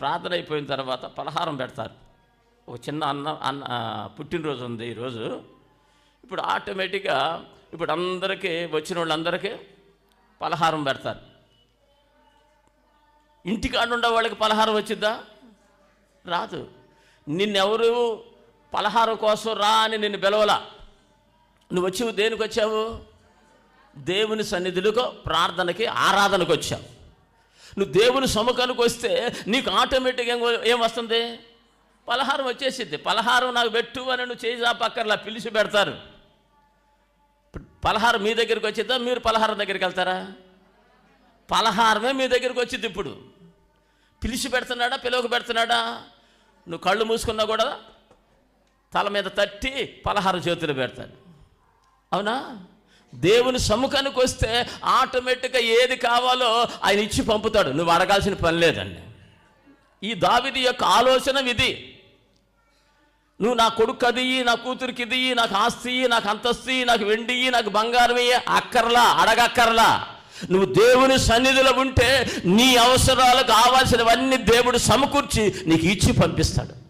ప్రార్థన అయిపోయిన తర్వాత పలహారం పెడతారు. ఒక చిన్న అన్న పుట్టినరోజు ఉంది ఈరోజు. ఇప్పుడు ఆటోమేటిక్గా ఇప్పుడు అందరికీ వచ్చిన వాళ్ళందరికీ పలహారం పెడతారు. ఇంటికాడ ఉండే వాళ్ళకి పలహారం వచ్చిద్దా? రాదు. నిన్నెవరు పలహారం కోసం రా అని నిన్ను పిలవలా. నువ్వు వచ్చి దేనికి వచ్చావు? దేవుని సన్నిధులకు, ప్రార్థనకి, ఆరాధనకు వచ్చావు. నువ్వు దేవుని సముఖానికి వస్తే నీకు ఆటోమేటిక్గా ఏం వస్తుంది? పలహారం వచ్చేసిద్ది. పలహారం నాకు పెట్టు అని నువ్వు చేసి పక్కర్లా పిలిచి పెడతారు. పలహారం మీ దగ్గరికి వచ్చిద్దా? మీరు పలహారం దగ్గరికి వెళ్తారా? పలహారమే మీ దగ్గరికి వచ్చింది. ఇప్పుడు పిలిచి పెడుతున్నాడా, పిలువకు పెడుతున్నాడా? నువ్వు కళ్ళు మూసుకున్నా కూడా తల మీద తట్టి పలహారం చేతులు పెడతాడు. అవునా? దేవుని సముఖానికి వస్తే ఆటోమేటిక్గా ఏది కావాలో ఆయన ఇచ్చి పంపుతాడు. నువ్వు అడగాల్సిన పని లేదండి. ఈ దావీదు యొక్క ఆలోచన ఇది. నువ్వు నా కొడుకు అది, నా కూతురికి ఇది, నాకు ఆస్తి, నాకు అంతస్తు, నాకు వెండి, నాకు బంగారం అక్కర్లా, అడగక్కర్లా. నువ్వు దేవుని సన్నిధిలో ఉంటే నీ అవసరాలకు కావాల్సినవన్నీ దేవుడు సమకూర్చి నీకు ఇచ్చి పంపిస్తాడు.